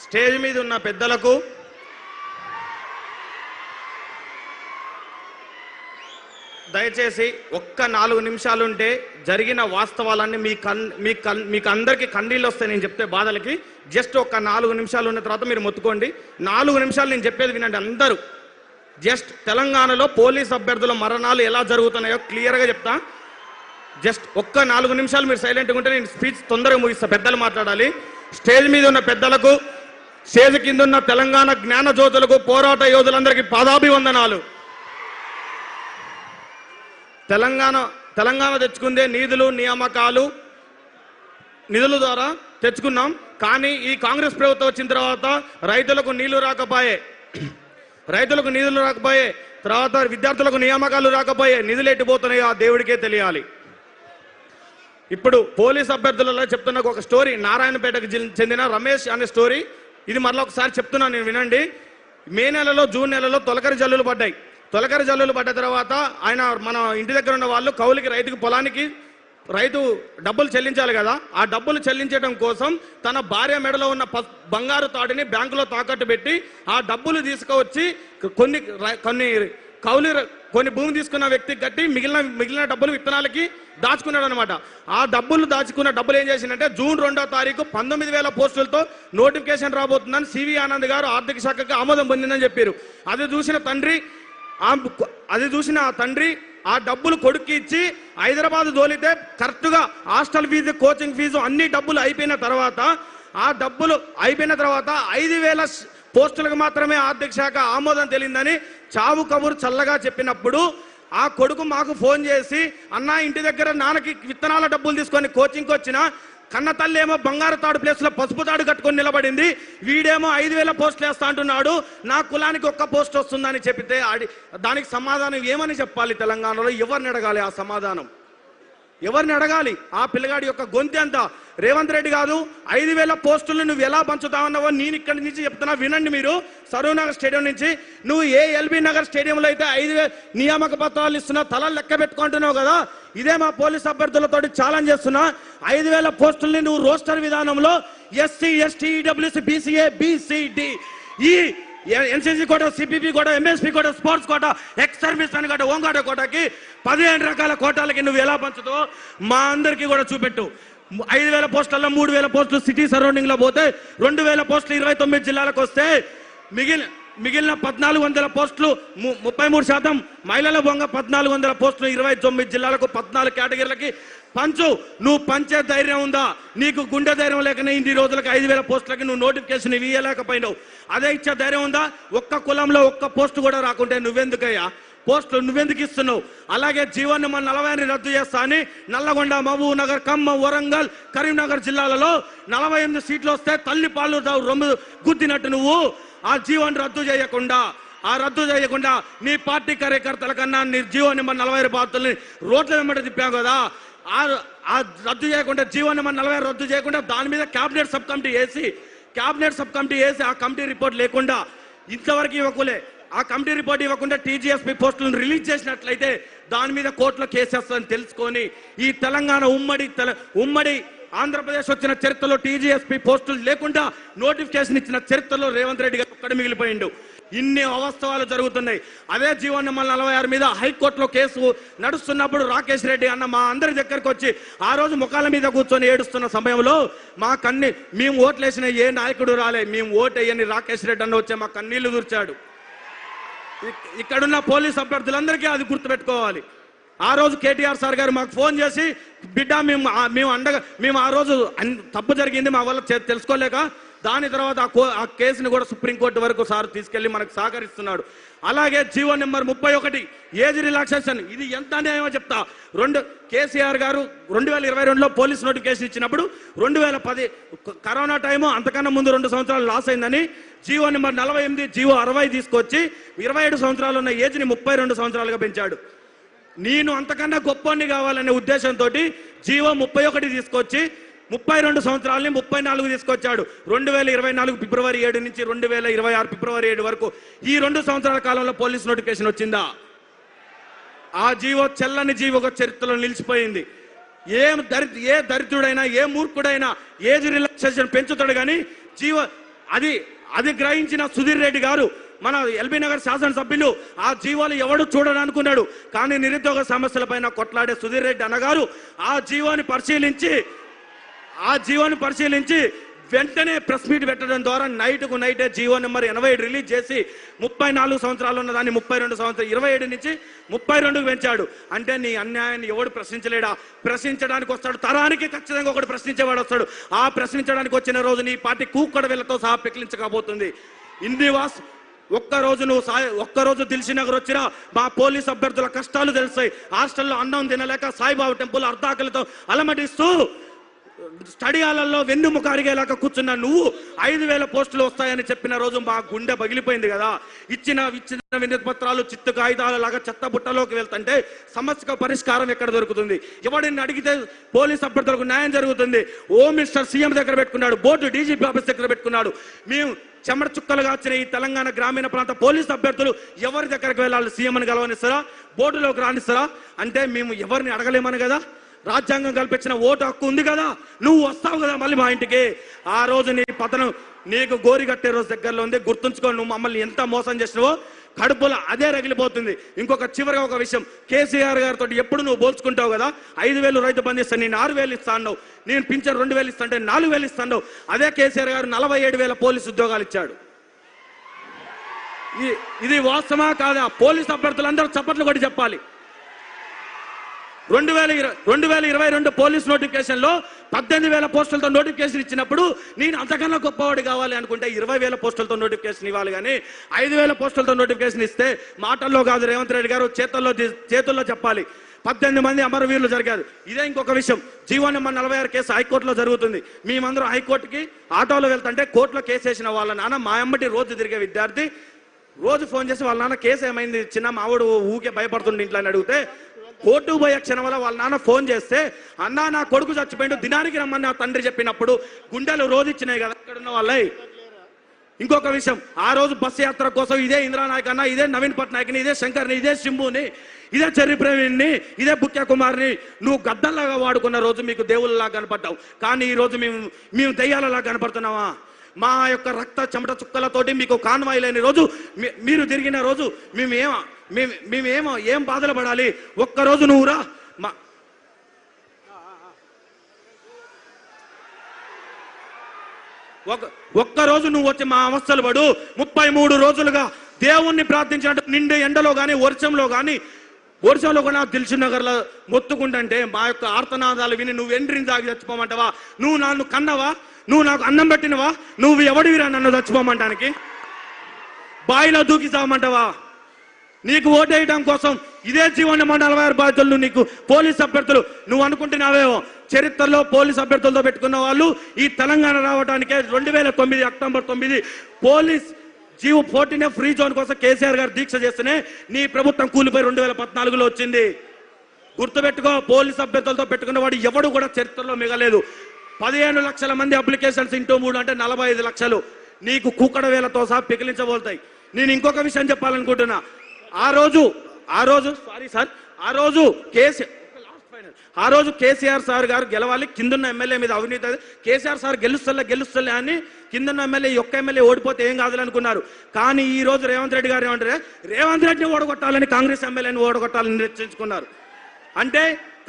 Stage మీద ఉన్న పెద్దలకు, దయచేసి ఒక్క 4 నిమిషాలుంటే జరిగిన వాస్తవాలన్నీ మీకు అందరికీ కన్నీళ్ళు వస్తాయి. నేను చెప్తే బాధలకి జస్ట్ ఒక్క 4 నిమిషాలు ఉన్న తర్వాత మీరు మొత్తుకోండి. 4 నిమిషాలు నేను చెప్పేది వినండి అందరూ. జస్ట్ తెలంగాణలో పోలీస్ అభ్యర్థుల మరణాలు ఎలా జరుగుతున్నాయో క్లియర్గా చెప్తా. జస్ట్ ఒక్క 4 నిమిషాలు మీరు సైలెంట్గా ఉంటే నేను స్పీచ్ తొందరగా ముగిస్తా. పెద్దలు మాట్లాడాలి. స్టేజ్ మీద ఉన్న పెద్దలకు, స్టేజ్ కింద ఉన్న తెలంగాణ జ్ఞాన జ్యోతులకు, పోరాట యోధులందరికీ పాదాభివందనాలు. తెలంగాణ తెచ్చుకుందే నిధులు, నియామకాలు, నిధుల ద్వారా తెచ్చుకున్నాం. కానీ ఈ కాంగ్రెస్ ప్రభుత్వం వచ్చిన తర్వాత రైతులకు నీళ్లు రాకపోయే, తర్వాత విద్యార్థులకు నియామకాలు రాకపోయే, నిధులు ఎట్టిపోతున్నాయో ఆ దేవుడికే తెలియాలి. ఇప్పుడు పోలీస్ అభ్యర్థులలో చెప్తున్న ఒక స్టోరీ, నారాయణపేటకు చెందిన రమేష్ అనే స్టోరీ. ఇది మరలా ఒకసారి చెప్తున్నాను నేను, వినండి. మే నెలలో, జూన్ నెలలో తొలకరి జల్లులు పడ్డాయి. తొలకరి జల్లులు పడ్డ తర్వాత ఆయన మన ఇంటి దగ్గర ఉన్న వాళ్ళు కౌలుకి, రైతుకు పొలానికి రైతు డబ్బులు చెల్లించాలి కదా. ఆ డబ్బులు చెల్లించడం కోసం తన భార్య మెడలో ఉన్న బంగారు తాడిని బ్యాంకులో తాకట్టు పెట్టి ఆ డబ్బులు తీసుకువచ్చి కొన్ని భూమి తీసుకున్న వ్యక్తికి కట్టి మిగిలిన డబ్బులు విత్తనాలకి దాచుకున్నాడు అనమాట. ఆ దాచుకున్న డబ్బులు ఏం చేసిందంటే జూన్ 2వ తారీఖు 19,000 పోస్టులతో నోటిఫికేషన్ రాబోతుందని సివి ఆనంద్ గారు ఆర్థిక శాఖకు ఆమోదం పొందిందని చెప్పారు. అది చూసిన ఆ తండ్రి ఆ డబ్బులు కొడుక్కి ఇచ్చి హైదరాబాద్ తోలితే కరెక్ట్గా హాస్టల్ ఫీజు, కోచింగ్ ఫీజు అన్ని డబ్బులు అయిపోయిన తర్వాత 5,000 పోస్టులకు మాత్రమే ఆర్థిక శాఖ ఆమోదం తెలియదని చావు కబురు చల్లగా చెప్పినప్పుడు ఆ కొడుకు మాకు ఫోన్ చేసి, అన్నా ఇంటి దగ్గర నాన్నకి విత్తనాల డబ్బులు తీసుకొని కోచింగ్కి వచ్చిన కన్న తల్లి ఏమో బంగారు తాడు ప్లేస్లో పసుపు తాడు కట్టుకొని నిలబడింది, వీడేమో 5,000 పోస్టులు వేస్తా అంటున్నాడు, నా కులానికి ఒక్క పోస్ట్ వస్తుందని చెప్పితే దానికి సమాధానం ఏమని చెప్పాలి? తెలంగాణలో ఎవరిని అడగాలి? ఆ సమాధానం ఎవరిని అడగాలి? ఆ పిల్లగాడి యొక్క గొంతు ఎంత? రేవంత్ రెడ్డి కాదు, 5,000 పోస్టులు నువ్వు ఎలా పంచుతావన్నావో నేను ఇక్కడి నుంచి చెప్తున్నా, వినండి మీరు. సరూర్ నగర్ స్టేడియం నుంచి నువ్వు ఏ ఎల్బీ నగర్ స్టేడియంలో అయితే 5,000 నియామక పత్రాలు ఇస్తున్నావు, తలలు లెక్క పెట్టుకుంటున్నావు కదా. ఇదే మా పోలీస్ అభ్యర్థులతో ఛాలెంజ్ చేస్తున్నా, 5,000 పోస్టుల్ని నువ్వు రోస్టర్ విధానంలో SC, ST, EWS, BCA, BCD, ఈ NCC quota, CPP quota, MSP quota, sports quota, ex servicemen quota, home guard కోటకి 15 రకాల కోటాలకి నువ్వు ఎలా పంచుతావు మా అందరికీ కూడా చూపెట్టు. 5,000 పోస్టులలో 3,000 పోస్టులు సిటీ సరౌండింగ్ లో పోతే 2,000 పోస్టులు 29 జిల్లాలకు వస్తే మిగిలిన 1,400 పోస్టులు 33% మహిళల బొంగ 1,400 పోస్టులు 29 జిల్లాలకు 14 కేటగిరీలకి పంచు. నువ్వు పంచే ధైర్యం ఉందా? నీకు గుండె ధైర్యం లేకనే ఇన్ని రోజులకు 5,000 పోస్టులకి నువ్వు నోటిఫికేషన్ ఇవ్వలేకపోయినావు. అదే ఇచ్చే ధైర్యం ఉందా? ఒక్క కులంలో ఒక్క పోస్టు కూడా రాకుంటే నువ్వెందుకయ్యా పోస్టులు నువ్వెందుకు ఇస్తున్నావు? అలాగే జీవన్ నెంబర్ 40 రద్దు చేస్తా అని నల్లగొండ, మహబూబ్ నగర్, ఖమ్మం, వరంగల్, కరీంనగర్ జిల్లాలలో 48 సీట్లు వస్తే తల్లి పాలు రొమ్ము గుద్దినట్టు నువ్వు ఆ జీవన్ రద్దు చేయకుండా నీ పార్టీ కార్యకర్తల కన్నా నీ జీవన్ నెంబర్ 40 బాధ్యతల్ని రోడ్ల వెంబడి తిప్పావు కదా. ఆ రద్దు చేయకుండా, జీవన్ నెంబర్ 40 రద్దు చేయకుండా దాని మీద క్యాబినెట్ సబ్ కమిటీ వేసి ఆ కమిటీ రిపోర్ట్ లేకుండా ఇంతవరకు ఇవ్వకులే. ఆ కమిటీ రిపోర్ట్ ఇవ్వకుండా టీజీఎస్పీ పోస్టులను రిలీజ్ చేసినట్లయితే దాని మీద కోర్టులో కేసేస్తుందని తెలుసుకొని ఈ తెలంగాణ ఉమ్మడి ఆంధ్రప్రదేశ్ వచ్చిన చరిత్రలో టీజీఎస్పీ పోస్టులు లేకుండా నోటిఫికేషన్ ఇచ్చిన చరిత్రలో రేవంత్ రెడ్డి గారు ఒక్కడే మిగిలిపోయిండు. ఇన్ని అవాస్తవాలు జరుగుతున్నాయి. అదే జీవన్ నెంబర్ 46 మీద హైకోర్టులో కేసు నడుస్తున్నప్పుడు రాకేష్ రెడ్డి అన్న మా అందరి దగ్గరకు వచ్చి ఆ రోజు ముఖాల మీద కూర్చొని ఏడుస్తున్న సమయంలో మేము ఓట్లేసిన ఏ నాయకుడు రాలే, మేము ఓటేయని రాకేష్ రెడ్డి అన్న వచ్చే మా కన్నీళ్లు దూర్చాడు. ఇక్కడున్న పోలీస్ అభ్యర్థులందరికీ అది గుర్తుపెట్టుకోవాలి. ఆ రోజు కేటీఆర్ సార్ గారు మాకు ఫోన్ చేసి, బిడ్డ మేము ఆ రోజు తప్పు జరిగింది మా వల్ల తెలుసుకోలేక దాని తర్వాత ఆ కేసుని కూడా సుప్రీంకోర్టు వరకు సార్ తీసుకెళ్లి మనకు సహకరిస్తున్నాడు. అలాగే జీవన్ నెంబర్ 31 ఏజ్ రిలాక్సేషన్, ఇది ఎంత అన్యాయమో చెప్తా. కేసీఆర్ గారు 2022లో పోలీస్ నోటిఫికేషన్ ఇచ్చినప్పుడు 2010 కరోనా టైము, అంతకన్నా ముందు 2 సంవత్సరాలు లాస్ అయిందని జీవో నెంబర్ 48 జీవో 60 తీసుకొచ్చి 27 సంవత్సరాలు ఉన్న ఏజ్ని 32 సంవత్సరాలుగా పెంచాడు. నేను అంతకన్నా గొప్పని కావాలనే ఉద్దేశంతో జీవో 31 తీసుకొచ్చి 32 సంవత్సరాలని 34 తీసుకొచ్చాడు. 2024 ఫిబ్రవరి 7 నుంచి 2026 ఫిబ్రవరి 7 వరకు ఈ 2 సంవత్సరాల కాలంలో పోలీస్ నోటిఫికేషన్ వచ్చిందా? ఆ జీవో చెల్లని జీవో ఒక చరిత్రలో నిలిచిపోయింది. ఏ దరిద్రుడైనా ఏ మూర్ఖుడైనా ఏజ్ రిలాక్సేషన్ పెంచుతాడు కానీ అది గ్రహించిన సుధీర్ రెడ్డి గారు మన ఎల్బీ నగర్ శాసనసభ్యులు ఆ జీవోలు ఎవడు చూడాలనుకున్నాడు. కానీ నిరుద్యోగ సమస్యల పైన కొట్లాడే సుధీర్ రెడ్డి అన్నగారు ఆ జీవోని పరిశీలించి వెంటనే ప్రెస్ మీట్ పెట్టడం ద్వారా నైట్కు నైటే జీవో నెంబర్ 87 రిలీజ్ చేసి 34 సంవత్సరాలు ఉన్న దాన్ని 32 సంవత్సరాలు 27 నుంచి 32కు పెంచాడు. అంటే నీ అన్యాయాన్ని ఎవడు ప్రశ్నించలేడా? ప్రశ్నించడానికి వస్తాడు, తరానికి ఖచ్చితంగా ఒకడు ప్రశ్నించేవాడు వస్తాడు. ఆ ప్రశ్నించడానికి వచ్చిన రోజు నీ పార్టీ కూక్కడ వీళ్ళతో సహా పెకిలించకపోతుంది. ఇందివాస్ ఒక్కరోజు దిల్షుఖ్నగర్ వచ్చినా మా పోలీస్ అభ్యర్థుల కష్టాలు తెలుస్తాయి. హాస్టల్లో అన్నం తినలేక సాయిబాబా టెంపుల్ అర్ధాకలతో అలమటిస్తూ స్టడీ హాలల్లో వెన్నుముక అరిగేలాగా కూర్చున్నా నువ్వు 5,000 పోస్టులు వస్తాయని చెప్పిన రోజు మా గుండె పగిలిపోయింది కదా. ఇచ్చిన వినతి పత్రాలు చిత్తు కాగితాల లాగా చెత్త బుట్టలోకి వెళ్తుంటే సమస్యకు పరిష్కారం ఎక్కడ దొరుకుతుంది? ఎవడిని అడిగితే పోలీస్ అభ్యర్థులకు న్యాయం జరుగుతుంది? హోమ్ మినిస్టర్ సీఎం దగ్గర పెట్టుకున్నాడు, బోర్డు డీజీపీ ఆఫీస్ దగ్గర పెట్టుకున్నాడు. మేము చెమట చుక్కలుగా వచ్చిన ఈ తెలంగాణ గ్రామీణ ప్రాంత పోలీస్ అభ్యర్థులు ఎవరి దగ్గరకు వెళ్ళాలి? సీఎంని కలవనిస్తారా? బోర్డులోకి రానిస్తారా? అంటే మేము ఎవరిని అడగలేమని కదా. రాజ్యాంగం కల్పించిన ఓటు హక్కు ఉంది కదా. నువ్వు వస్తావు కదా మళ్ళీ మా ఇంటికి. ఆ రోజు నీ పతనం నీకు గోరి కట్టే రోజు దగ్గరలో ఉంది. గుర్తుంచుకో, నువ్వు మమ్మల్ని ఎంత మోసం చేసినావో కడుపులో అదే రగిలిపోతుంది. ఇంకొక చివరిగా ఒక విషయం, కేసీఆర్ గారితో ఎప్పుడు నువ్వు పోల్చుకుంటావు కదా. 5,000 రైతు బంధు ఇస్తాను, నేను 6,000 ఇస్తా అన్నావు. నేను పింఛన్ 2,000 ఇస్తాంటే 4,000 ఇస్తాను. అదే కేసీఆర్ గారు 47,000 పోలీసు ఉద్యోగాలు ఇచ్చాడు. ఇది వాస్తవమా కాదా? పోలీస్ అభ్యర్థులందరూ చప్పట్లు కొట్టి చెప్పాలి. 2022 పోలీస్ నోటిఫికేషన్ లో 18,000 పోస్టులతో నోటిఫికేషన్ ఇచ్చినప్పుడు నేను అంతకన్నా గొప్పవాడు కావాలి అనుకుంటే 20,000 పోస్టులతో నోటిఫికేషన్ ఇవ్వాలి. కానీ 5,000 పోస్టులతో నోటిఫికేషన్ ఇస్తే మాటల్లో కాదు, రేవంత్ రెడ్డి గారు చేతుల్లో చెప్పాలి. 18 మంది అమరవీరులు జరిగారు. ఇదే ఇంకొక విషయం, జీవో నెంబర్ 46 కేసు హైకోర్టులో జరుగుతుంది. మేమందరం హైకోర్టుకి ఆటోలో వెళ్తుంటే కోర్టులో కేసు వేసిన వాళ్ళ నాన్న మా అమ్మటి రోజు తిరిగే విద్యార్థి రోజు ఫోన్ చేసి వాళ్ళ నాన్న కేసు ఏమైంది చిన్న మావాడు ఊకే భయపడుతుండే ఇంట్లో అని అడిగితే కోర్టుకు పోయే క్షణం వల్ల వాళ్ళ నాన్న ఫోన్ చేస్తే అన్నా నా కొడుకు చచ్చిపోయిండు దినానికి రమ్మని నా తండ్రి చెప్పినప్పుడు గుండెలు రోజు ఇచ్చినాయి కదా ఇక్కడ ఉన్న వాళ్ళై. ఇంకొక విషయం, ఆ రోజు బస్సు యాత్ర కోసం ఇదే ఇంద్రానాయక్ అన్న, ఇదే నవీన్ పట్నాయక్ని, ఇదే శంకర్ని, ఇదే శంభుని, ఇదే చెర్రి ప్రవీణ్ని, ఇదే బుక్యా కుమార్ని నువ్వు గద్దల్లాగా వాడుకున్న రోజు మీకు దేవుళ్ళలాగా కనపడ్డావు. కానీ ఈ రోజు మేము దెయ్యాలలాగా కనపడుతున్నావా? మా యొక్క రక్త చెమట చుక్కలతోటి మీకు కాన్వాయ్ లేని రోజు మీరు తిరిగిన రోజు మేమేమో ఏం బాధలు పడాలి? ఒక్కరోజు నువ్వు రా, ఒక్కరోజు నువ్వు వచ్చి మా అవస్థలు పడు. 33 రోజులుగా దేవుణ్ణి ప్రార్థించినట్టు నిండే ఎండలో కానీ వర్షంలో కూడా దిల్షుఖ్నగర్లో మొత్తుకుంటుంటే మా యొక్క ఆర్తనాదాలు విని నువ్వు ఎండ్రిని తాగి చచ్చిపోమంటావా? నువ్వు నన్ను కన్నవా? నువ్వు నాకు అన్నం పెట్టినవా? నువ్వు ఎవడివిరా నన్ను చచ్చిపోమంటానికి? బాయిలో దూకి చావమంటావా? నీకు ఓటేయడం కోసం ఇదే జీవో నెంబర్ 46 బాధ్యతలు నీకు పోలీస్ అభ్యర్థులు నువ్వు అనుకుంటున్నావేమో. చరిత్రలో పోలీస్ అభ్యర్థులతో పెట్టుకున్న వాళ్ళు ఈ తెలంగాణ రావడానికే 2009 October 9 police GO 14 free zone కోసం కేసీఆర్ గారు దీక్ష చేస్తేనే నీ ప్రభుత్వం కూలిపోయి 2014లో వచ్చింది. గుర్తుపెట్టుకో, పోలీస్ అభ్యర్థులతో పెట్టుకున్న వాడు ఎవడు కూడా చరిత్రలో మిగలేదు. 15 లక్షల మంది అప్లికేషన్స్ ఇంటూ 3 అంటే 45 లక్షలు నీకు కుక్కడ వేలతో సహా పికిలించబోతాయి. నేను ఇంకొక విషయం చెప్పాలనుకుంటున్నా. ఆ రోజు కేసీఆర్ సార్ గారు గెలవాలి, కిందన్న ఎమ్మెల్యే మీద అవినీతి, కేసీఆర్ సార్ గెలుస్తలే అని కిందన్న ఎమ్మెల్యే ఒక్క ఎమ్మెల్యే ఓడిపోతే ఏం కాదని అనుకున్నారు. కానీ ఈ రోజు రేవంత్ రెడ్డి గారు ఏమంటారు? రేవంత్ రెడ్డిని ఓడగొట్టాలని కాంగ్రెస్ ఎమ్మెల్యేని ఓడగొట్టాలని నిర్ణయించుకున్నారు. అంటే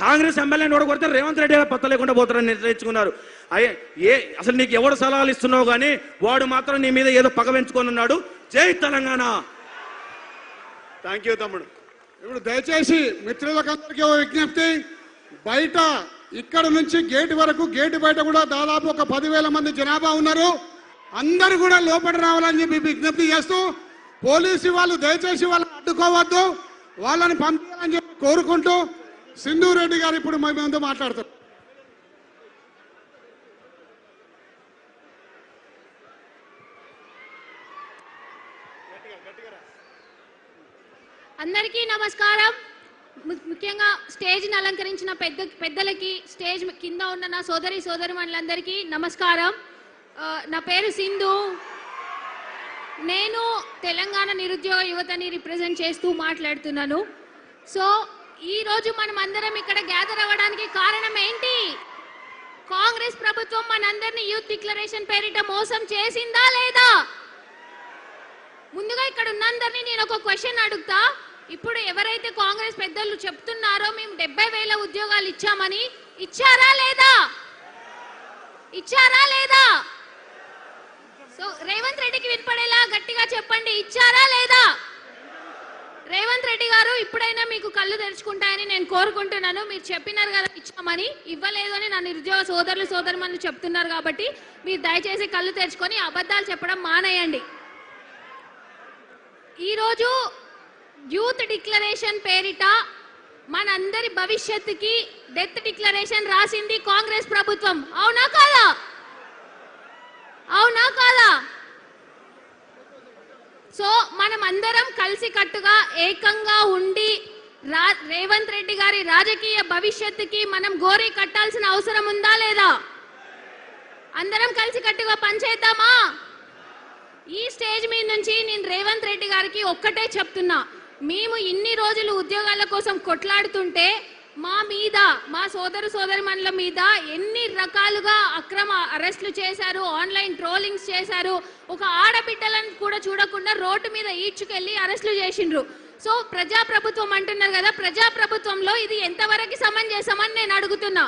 కాంగ్రెస్ ఎమ్మెల్యేని ఓడగొడితే రేవంత్ రెడ్డి పత్త లేకుండా పోతారని నిర్ణయించుకున్నారు. అసలు నీకు ఎవడు సలహాలు ఇస్తున్నావు కానీ వాడు మాత్రం నీ మీద ఏదో పగ పెంచుకొని ఉన్నాడు. జై తెలంగాణ. థ్యాంక్ యూ తమ్ముడు. ఇప్పుడు దయచేసి మిత్రులకందరికీ విజ్ఞప్తి, బయట ఇక్కడ నుంచి గేటు వరకు, గేటు బయట కూడా దాదాపు ఒక 10,000 మంది జనాభా ఉన్నారు. అందరూ కూడా లోపల రావాలని చెప్పి విజ్ఞప్తి చేస్తూ, పోలీసు వాళ్ళు దయచేసి వాళ్ళని అడ్డుకోవద్దు, వాళ్ళని పంపించాలని చెప్పి కోరుకుంటూ సింధు రెడ్డి గారు ఇప్పుడు మా ముందు మాట్లాడతారు. అందరికీ నమస్కారం. ముఖ్యంగా స్టేజ్ని అలంకరించిన పెద్దలకి, స్టేజ్ కింద ఉన్న నా సోదరిమణులందరికీ నమస్కారం. నా పేరు సింధు. నేను తెలంగాణ నిరుద్యోగ యువతని రిప్రజెంట్ చేస్తూ మాట్లాడుతున్నాను. సో ఈ రోజు మనం అందరం ఇక్కడ గ్యాదర్ అవ్వడానికి కారణం ఏంటి? కాంగ్రెస్ ప్రభుత్వం మనందరినీ యూత్ డిక్లరేషన్ పేరిట మోసం చేసిందా లేదా? ముందుగా ఇక్కడ ఉన్నందరినీ నేను ఒక క్వశ్చన్ అడుగుతా. ఇప్పుడు ఎవరైతే కాంగ్రెస్ పెద్దలు చెప్తున్నారో మేము 70,000 ఉద్యోగాలు ఇచ్చామని, ఇచ్చారా లేదా? ఇచ్చారా లేదా? సో రేవంత్ రెడ్డికి వినపడేలా గట్టిగా చెప్పండి, ఇచ్చారా లేదా? రేవంత్ రెడ్డి గారు ఇప్పుడైనా మీకు కళ్ళు తెరుచుకుంటాయని నేను కోరుకుంటున్నాను. మీరు చెప్పినారు కదా ఇచ్చామని, ఇవ్వలేదు అని నా నిరుద్యోగ సోదరులు సోదరుమణులు చెప్తున్నారు కాబట్టి మీరు దయచేసి కళ్ళు తెరుచుకొని అబద్ధాలు చెప్పడం మానేయండి. ఈరోజు యూత్ డిక్లరేషన్ పేరిట మనందరి భవిష్యత్తుకి డెత్ డిక్లరేషన్ రాసింది కాంగ్రెస్ ప్రభుత్వం. అవునా కాదా? అవునా కాదా? సో మనం అందరం కలిసి కట్టుగా ఏకంగా ఉండి రేవంత్ రెడ్డి గారి రాజకీయ భవిష్యత్తుకి మనం గోరీ కట్టాల్సిన అవసరం ఉందా లేదా? అందరం కలిసి కట్టుగా పనిచేద్దామా? ఈ స్టేజ్ మీద నుంచి నేను రేవంత్ రెడ్డి గారికి ఒక్కటే చెప్తున్నా, మేము ఇన్ని రోజులు ఉద్యోగాల కోసం కొట్లాడుతుంటే మా మీద, మా సోదరు సోదరిమణుల మీద ఎన్ని రకాలుగా అక్రమ అరెస్టులు చేశారు, ఆన్లైన్ ట్రోలింగ్స్ చేశారు, ఒక ఆడబిడ్డలను కూడా చూడకుండా రోడ్డు మీద ఈడ్చుకెళ్లి అరెస్టులు చేసిండ్రు. సో ప్రజాప్రభుత్వం అంటున్నారు కదా, ప్రజాప్రభుత్వంలో ఇది ఎంతవరకు సమంజసమని నేను అడుగుతున్నా.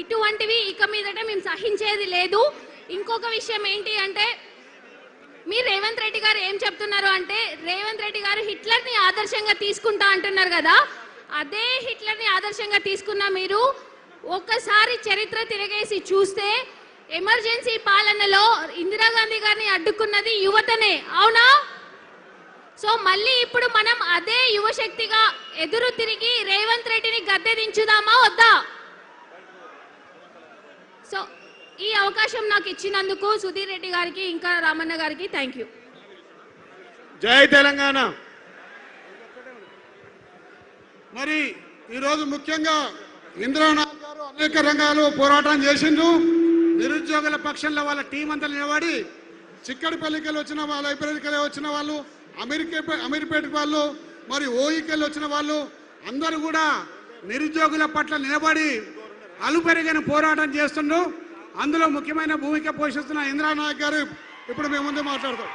ఇటువంటివి ఇక మీదట మేము సహించేది లేదు. ఇంకొక విషయం ఏంటి అంటే, మీరు రేవంత్ రెడ్డి గారు ఏం చెప్తున్నారు అంటే, రేవంత్ రెడ్డి గారు హిట్లర్ని ఆదర్శంగా తీసుకుంటా అంటున్నారు కదా, అదే హిట్లర్ని ఆదర్శంగా తీసుకున్న మీరు ఒక్కసారి చరిత్ర తిరగేసి చూస్తే ఎమర్జెన్సీ పాలనలో ఇందిరాగాంధీ గారిని అడ్డుకున్నది యువతనే, అవునా? సో మళ్ళీ ఇప్పుడు మనం అదే యువశక్తిగా ఎదురు తిరిగి రేవంత్ రెడ్డిని గద్దె దించుదామా వద్దా? సో ఈ అవకాశం నాకు ఇచ్చినందుకు సుధీర్ రెడ్డి గారికి ఇంకా రామన్న గారికి థ్యాంక్ యూ. జై తెలంగాణ. మరి ఈరోజు ముఖ్యంగా ఇంద్రానాథ్ గారు అనేక రంగాలు పోరాటం చేసిండ్రు. నిరుద్యోగుల పక్షంలో వాళ్ళ టీం అంతా నిలబడి, చిక్కడిపల్లికి వచ్చిన వాళ్ళు, ఐపల్లికి వచ్చిన వాళ్ళు, అమీర్పేట వాళ్ళు, మరి ఓయికెళ్ళి వచ్చిన వాళ్ళు అందరూ కూడా నిరుద్యోగుల పట్ల నిలబడి అలుపెరిగిన పోరాటం చేస్తుండ్రు. అందులో ముఖ్యమైన భూమిక పోషిస్తున్న ఇంద్రానాథ్ గారు ఇప్పుడు మేము ముందు మాట్లాడతాం.